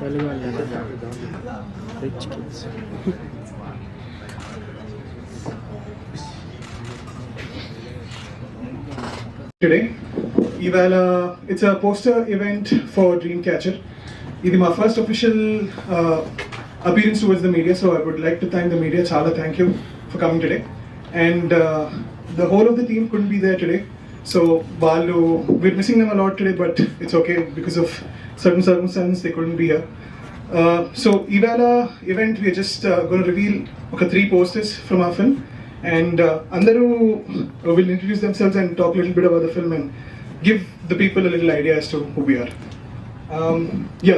Telugu rich kids. Today, it's a poster event for Dreamcatcher. This is my first official appearance towards the media, so I would like to thank the media. Chala, thank you for coming today. And the whole of the team couldn't be there today, so we're missing them a lot today, but it's okay because of certain circumstances they couldn't be here. So Ivala event, we're just going to reveal 3 posters from our film, and Andaru will introduce themselves and talk a little bit about the film and give the people a little idea as to who we are.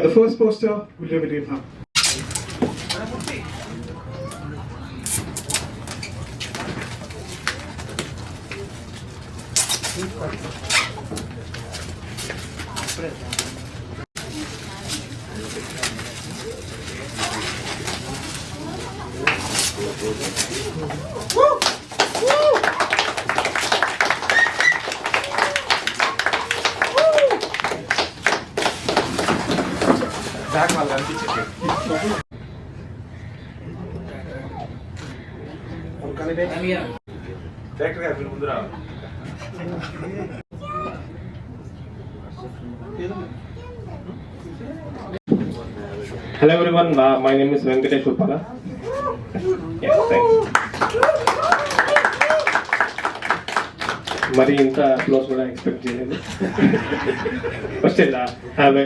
The first poster we'll reveal now. Hello everyone, my name is Venkatesh Uppala. Yes, thanks. Mari inta applause kuda expect cheyaledu. First I have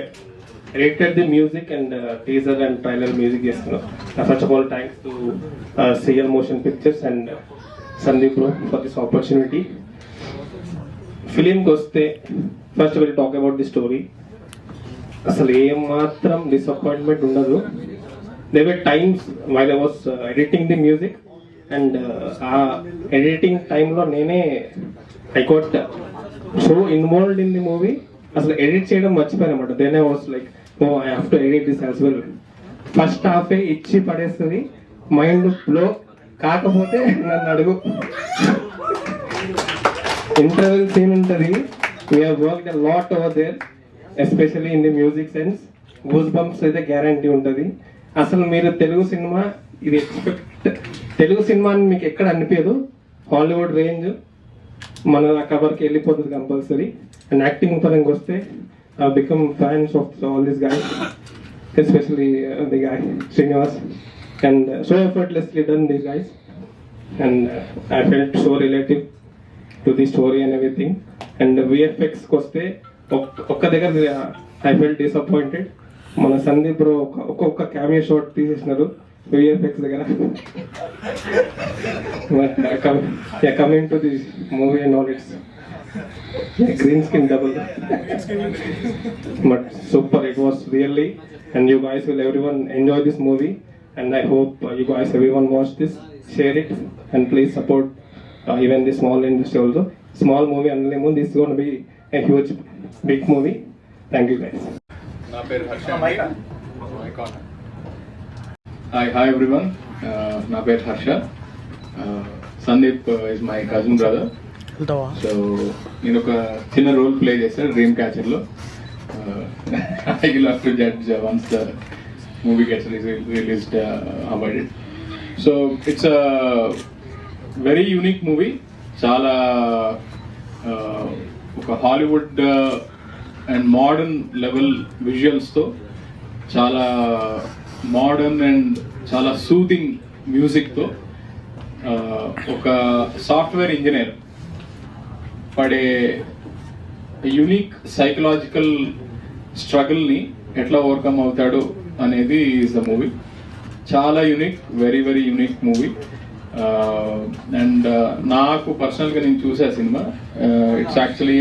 edited the music and teaser and trailer music chestunna. First of all, thanks to CL Motion Pictures and Sandeep bro for this opportunity. Film koste, first we'll talk about the story. అసలు ఏమాత్రం disappointment ఉండదు. There were times while I was editing the music and ఆ editing టైంలో నేనే I got so involved in the movie. అసలు edit చేయడం మర్చిపోయాను అనమాట. Then I was like oh I have to edit this as well. First హాఫే ఇచ్చి పడేస్తుంది, మైండ్ ఫ్లో కాకపోతే నన్ను అడుగు. ఇంటర్వెల్ సీన్ ఉంటుంది, we have worked a lot over there, especially in the music sense. Goose bumps అయితే guarantee ఉంటుంది. అసలు మీరు తెలుగు సినిమా ఇది తెలుగు సినిమా అని మీకు ఎక్కడ అనిపించదు. హాలీవుడ్ రేంజ్ మన కవర్కి వెళ్ళిపోతుంది కంపల్సరీ. అండ్ యాక్టింగ్ పరంగా వస్తే I become fans of all this guy, especially the guy Srinivas. And so effortlessly done this guys and I felt so relative to the story and everything. And విఎఫ్ఎక్స్కి వస్తే ఒక్క దగ్గర I felt disappointed. మన Sandeep bro ఒక్కొక్క cameo shot తీసేసినారు VFX దగ్గర. Coming to this movie and all it's green skin double but super it was really. And you guys will everyone enjoy this movie and I hope you guys everyone watch this, share it and please support even the small industry also. Small movie anlemo, this is going to be a huge big movie. Thank you guys. Na peru Harsha. Hi everyone. Na peru Harsha. Sandeep is my cousin brother. So నేను ఒక చిన్న role play చేశాను dream catcher లో. I will have to judge once the movie gets released about it. So it's a very unique movie. చాలా ఒక Hollywood and modern level విజువల్స్తో, చాలా modern and చాలా సూదింగ్ మ్యూజిక్తో ఒక సాఫ్ట్వేర్ ఇంజనీర్ పడే యూనిక్ సైకలాజికల్ స్ట్రగుల్ని ఎట్లా ఓవర్కమ్ అవుతాడు అనేది ఈజ్ ద మూవీ. చాలా unique, very very unique movie. And నాకు పర్సనల్గా నేను చూసే సినిమా, it's actually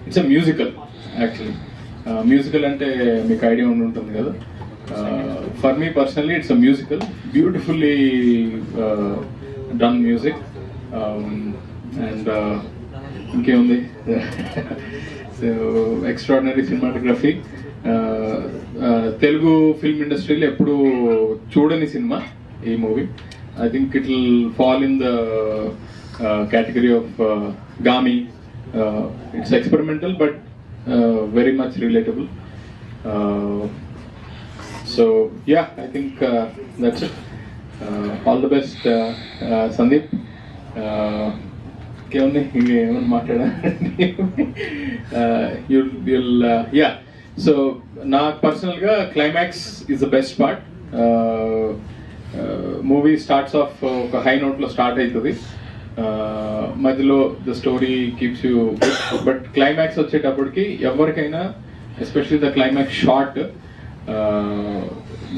it's a musical. Actually musical అంటే మీకు ఐడియా ఉంటుంది కదా. For me personally it's a musical, beautifully done music. And ఇంకేముంది, so extraordinary cinematography. Telugu film ఇండస్ట్రీలో ఎప్పుడు చూడని సినిమా ఈ movie. I think it will fall in the category of Gami. It's experimental but very much relatable. So yeah, I think that's it. All the best, Sandeep. You'll yeah. So నాకు పర్సనల్గా climax is the best part. Movie starts of ఒక high నోట్లో start అవుతుంది, మధ్యలో the story keeps you, but climax వచ్చేటప్పటికి ఎవరికైనా especially the climax short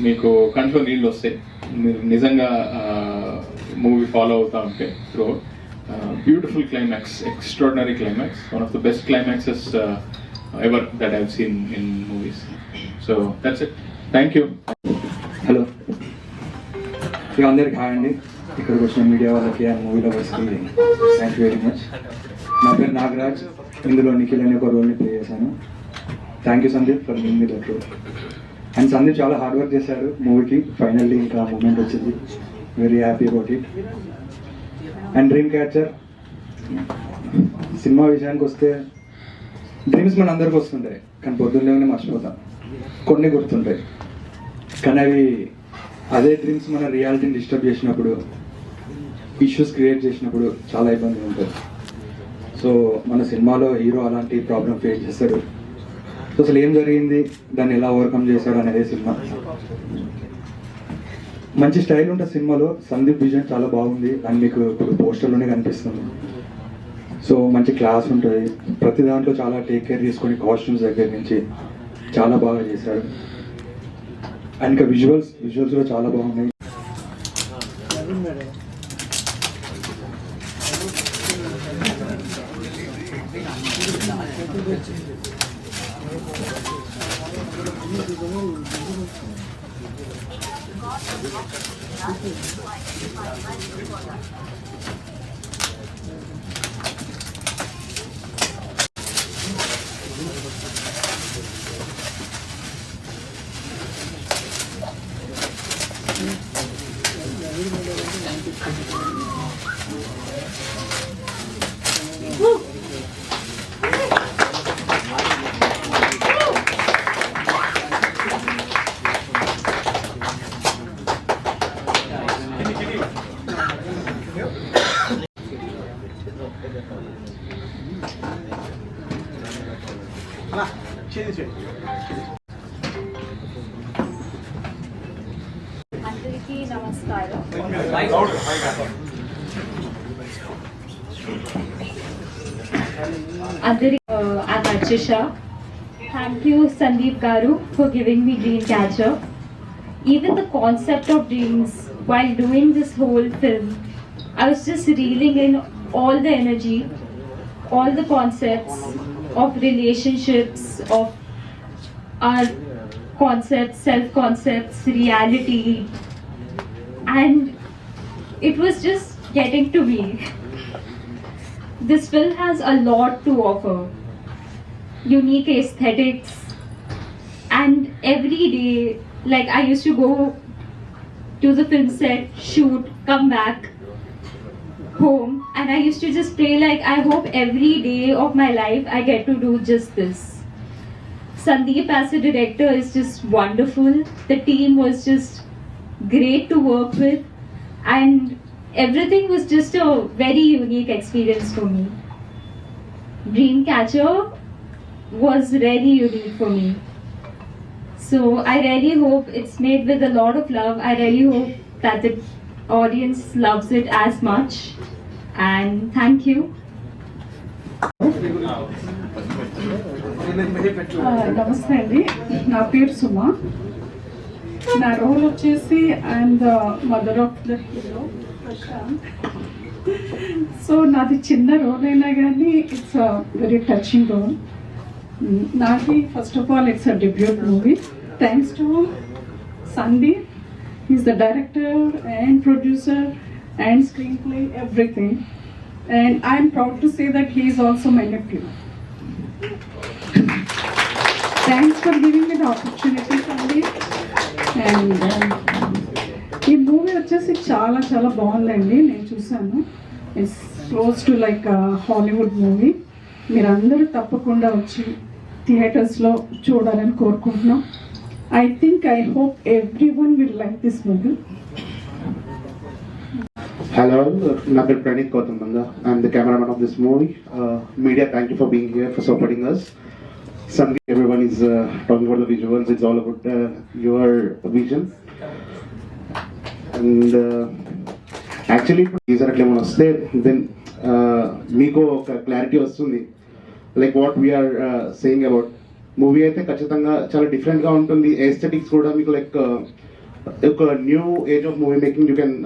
మీకు కంట్లో నీళ్ళు వస్తాయి మీరు నిజంగా మూవీ ఫాలో అవుతా ఉంటే. Through beautiful climax, extraordinary climax, one of the best climaxes ever that I've seen in movies. So that's it. Thank you. Hello, ఇక అందరికి హాయ్ అండి. ఇక్కడికి వచ్చిన మీడియా వాళ్ళకి అండ్ మూవీ లవర్స్కి థ్యాంక్ యూ వెరీ మచ్. నా పేరు నాగరాజ్, ఇందులో నిఖిల్ అనే ఒక రోల్ని ప్లే చేశాను. Thank you Sandeep for giving me that role. And Sandeep చాలా హార్డ్ వర్క్ చేశాడు మూవీకి, ఫైనల్లీ ఇంకా మూమెంట్ వచ్చింది. Very happy about it. And dream catcher సినిమా విషయానికి వస్తే, డ్రీమ్స్ మన అందరికి వస్తుంటాయి కానీ పొద్దున్నే మర్చిపోతాం. కొన్ని గుర్తుంటాయి కానీ అవి అదే డ్రీమ్స్ మన రియాలిటీని డిస్టర్బ్ చేసినప్పుడు, ఇష్యూస్ క్రియేట్ చేసినప్పుడు చాలా ఇబ్బంది ఉంటుంది. సో మన సినిమాలో హీరో అలాంటి ప్రాబ్లం ఫేస్ చేస్తాడు. సో అసలు ఏం జరిగింది, దాన్ని ఎలా ఓవర్కమ్ చేశాడు అనేది సినిమా. మంచి స్టైల్ ఉంటుంది సినిమాలో. సందీప్ విజన్ చాలా బాగుంది అండ్ మీకు ఇప్పుడు పోస్టర్లోనే కనిపిస్తుంది. సో మంచి క్లాస్ ఉంటుంది, ప్రతి దాంట్లో చాలా టేక్ కేర్ తీసుకొని కాస్ట్యూమ్స్ దగ్గర నుంచి చాలా బాగా చేశాడు. అండ్ ఇంకా విజువల్స్ కూడా చాలా బాగున్నాయి. అందరికీ నమస్కారం. I'm Archisha. Thank you, Sandeep Garu, for giving me Dreamcatcher. Even the concept of dreams, while doing this whole film, I was just reeling in all the energy, all the concepts of relationships, of our concepts, self-concepts, reality, and it was just getting to me. This film has a lot to offer. Unique aesthetics, and every day, like I used to go to the film set, shoot, come back home, and I used to just pray like I hope every day of my life I get to do just this. Sandeep as a director is just wonderful. The team was just great to work with, and everything was just a very unique experience for me. Dreamcatcher was really unique for me. So I really hope it's made with a lot of love. I really hope that the audience loves it as much. And thank you. నమస్తే అండి, నా పేరు సుమా. నా role వచ్చేసి I'm the mother of the hero Prashanth. So నాది చిన్న role అయినా కానీ it's a very touching role. నాది first of all it's a debut movie. Thanks to Sandeep, is the director and producer and screenplay everything. And I am proud to say that he is also my nephew. Thanks for giving me the opportunity, Sandeep. And ఈ movie వచ్చేసి చాలా చాలా బాగుందండి, నేను చూసాను. It's close to like Hollywood movie. మీరందరూ తప్పకుండా వచ్చి థియేటర్స్లో చూడాలని కోరుకుంటున్నాం. I hope everyone will like this movie. Hello, my name is Pranit Kautamanga. I'm the cameraman of this movie. Media, thank you for being here, for supporting us. Sandeep, everyone is talking about the visuals. It's all about your vision. And actually, these are then Miko clarity వస్తుంది. Like what we are saying about movie అయితే ఖచ్చితంగా చాలా డిఫరెంట్గా ఉంటుంది. Aesthetics కూడా మీకు like ఒక new age of movie making you can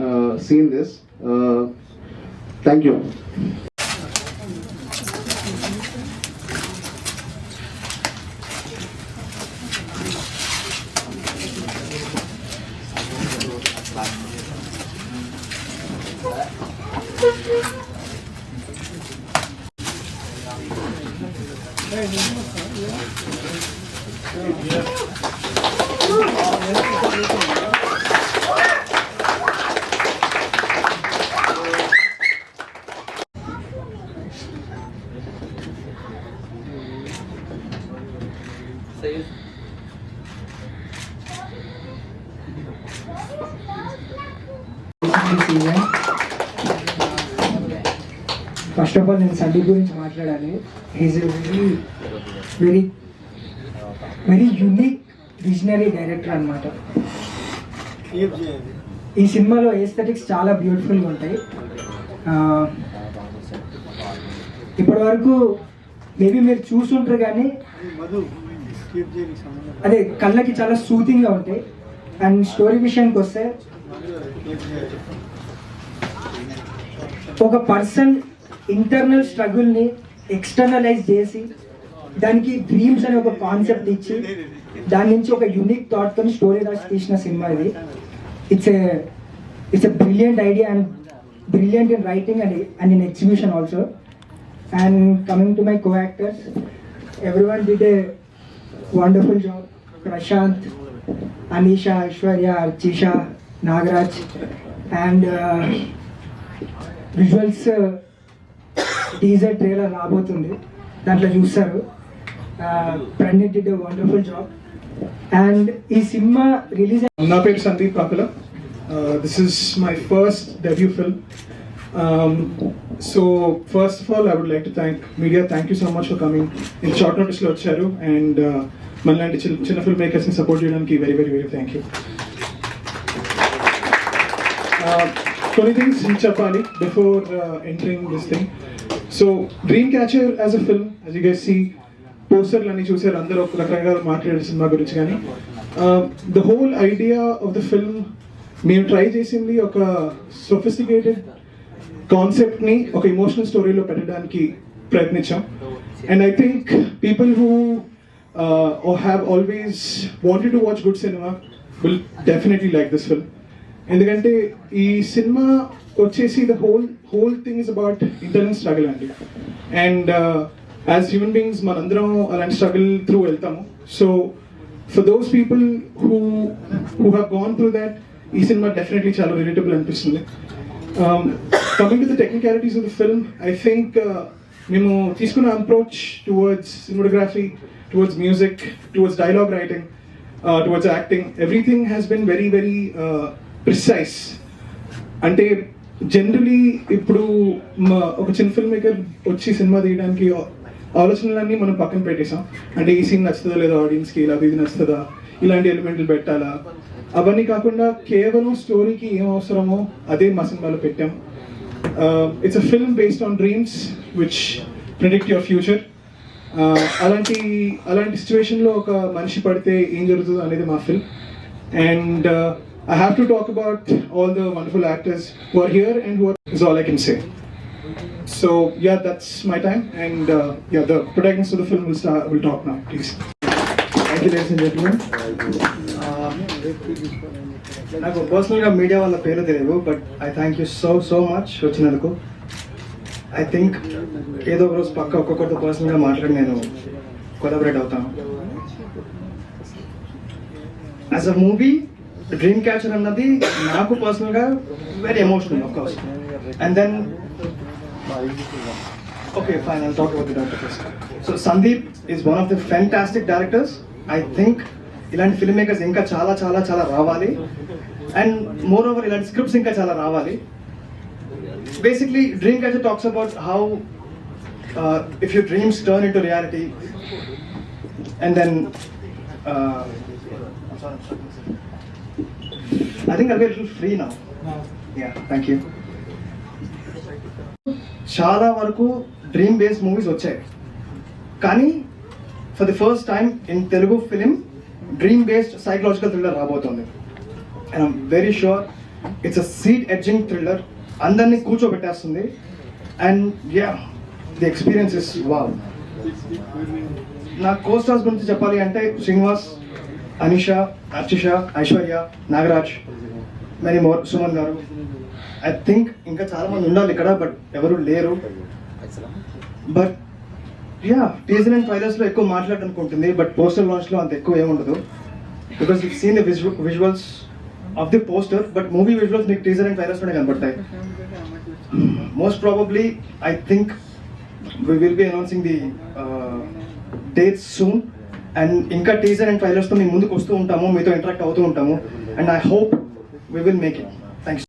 see in this. Thank you. First of all నేను సందీప్ గురించి మాట్లాడాలి. He's a very very unique visionary director అనమాట. ఈ సినిమాలో ఎస్థెటిక్స్ చాలా బ్యూటిఫుల్గా ఉంటాయి. ఇప్పటి వరకు మేబీ మీరు చూసుంటారు కానీ అదే కళ్ళకి చాలా సూతింగ్గా ఉంటాయి. అండ్ స్టోరీ విషయానికి వస్తే ఒక పర్సన్ ఇంటర్నల్ స్ట్రగుల్ని ఎక్స్టర్నలైజ్ చేసి దానికి డ్రీమ్స్ అనే ఒక కాన్సెప్ట్ ఇచ్చి దాని నుంచి ఒక యూనిక్ థాట్తో స్టోరీ రాసి తీసిన సినిమా ఇది. It's a brilliant idea and brilliant in writing and in execution also. And coming to my co actors, everyone did a wonderful job. Prashanth, Anisha, Aishwarya, Archisha, Nagaraj. And visuals teaser trailer రాబోతుంది, దాంట్లో చూస్తారు. Praneeth did a wonderful job. And ఈ సినిమా release నా పేరు Sandeep Kakula. This is my first debut film. So first of all I would like to thank media. Thank you so much for coming. ఇంత short నోటీస్లో వచ్చారు అండ్ మనలాంటి చిన్న ఫిల్మ్ మేకర్స్ని సపోర్ట్ చేయడానికి very very very thank you. కొన్ని things చెప్పాలి before entering this thing. So dream catcher as a film, as you guys see, పోస్టర్లు అన్ని చూసారు, అందరూ ఒక రకంగా మాట్లాడారు సినిమా గురించి. కానీ the whole idea of the film మేము ట్రై చేసింది ఒక సొఫిస్టికేటెడ్ కాన్సెప్ట్ని ఒక ఇమోషనల్ స్టోరీలో పెట్టడానికి ప్రయత్నించాం. And I think people who have always wanted to watch good cinema will definitely like this film. ఎందుకంటే ఈ సినిమా వచ్చేసి the whole thing is about internal struggle అండి. అండ్ యాజ్ హ్యూమన్ బీయింగ్స్ మనందరం అలాంటి స్ట్రగుల్ త్రూ వెళ్తాము. So for those people who have gone through that ఈ cinema definitely చాలా రిలేటబుల్ అనిపిస్తుంది. Coming to the technicalities of the film, I think మేము తీసుకున్న approach towards cinematography, towards music, towards dialogue writing, towards acting, everything has been very very precise. అంటే generally ఇప్పుడు ఒక చిన్న film maker వచ్చి cinema తీయడానికి ఆలోచనలన్నీ మనం పక్కన పెట్టేసాం. అంటే ఈ సీన్ నచ్చుతుందా లేదా ఆడియన్స్కి, ఇలా ఇది నచ్చుతుందా, ఇలాంటి ఎలిమెంట్లు పెట్టాలా, అవన్నీ కాకుండా కేవలం స్టోరీకి ఏం అవసరమో అదే మా సినిమాలో పెట్టాం. It's a film based on dreams which predict your future. అలాంటి సిచ్యువేషన్లో ఒక మనిషి పడితే ఏం జరుగుతుందో అనేది మా film. And I have to talk about all the wonderful actors who are here and who are, is all I can say. So yeah, that's my time, and yeah, the protagonists of the film will talk now, please. Thank you, ladies and gentlemen. నాకు పర్సనల్గా media వాళ్ళ పేరు తెలియదు, but I thank you so much వచ్చినందుకు. I think ఏదో ఒక రోజు పక్క ఒక్కొక్కరితో పర్సనల్గా మాట్లాడి నేను కొలాబరేట్ అవుతాను. As a movie dream catcher అన్నది నాకు పర్సనల్గా very emotional, of course. And then okay, fine, I'll talk about the director first. So Sandeep is one of the fantastic directors. I think ఇలాంటి ఫిల్మ్ మేకర్స్ ఇంకా చాలా చాలా చాలా రావాలి. And more over ఇలాంటి స్క్రిప్ట్స్ ఇంకా చాలా రావాలి. Basically dream catcher talks about how if your dreams turn into reality and then I think I'll be a little free now. Yeah, thank you. చాలా వరకు డ్రీమ్ బేస్డ్ మూవీస్ వచ్చాయి, కానీ for the first time in Telugu film dream based psychological thriller రాబోతుంది. And I'm very sure it's a seat edging thriller, అందరినీ కూర్చోబెట్టేస్తుంది. And yeah, the experience is wow. నా costars గురించి చెప్పాలి అంటే Srinivas, Anisha, Archisha, Aishwarya, Nagaraj, many more, Suman garu. I think ఇంకా చాలా మంది ఉండాలి ఇక్కడ, బట్ ఎవరు లేరు. But yeah, teaser and trailers లో ఎక్కువ మాట్లాడడానికి ఉంటుంది, బట్ పోస్టర్ లాంచ్ లో అంత ఎక్కువ ఏముండదు. Because you seen the visuals of the poster, but movie visuals మీకు టీజర్ అండ్ ట్రైలర్స్ లోనే కనబడతాయి. Most probably I think we will be announcing the dates soon, and ఇంకా టీజర్ అండ్ ట్రైలర్స్ తో మీ ముందుకు వస్తూ ఉంటాము, మీతో ఇంటరాక్ట్ అవుతూ ఉంటాము, and I hope we will make it. Thanks.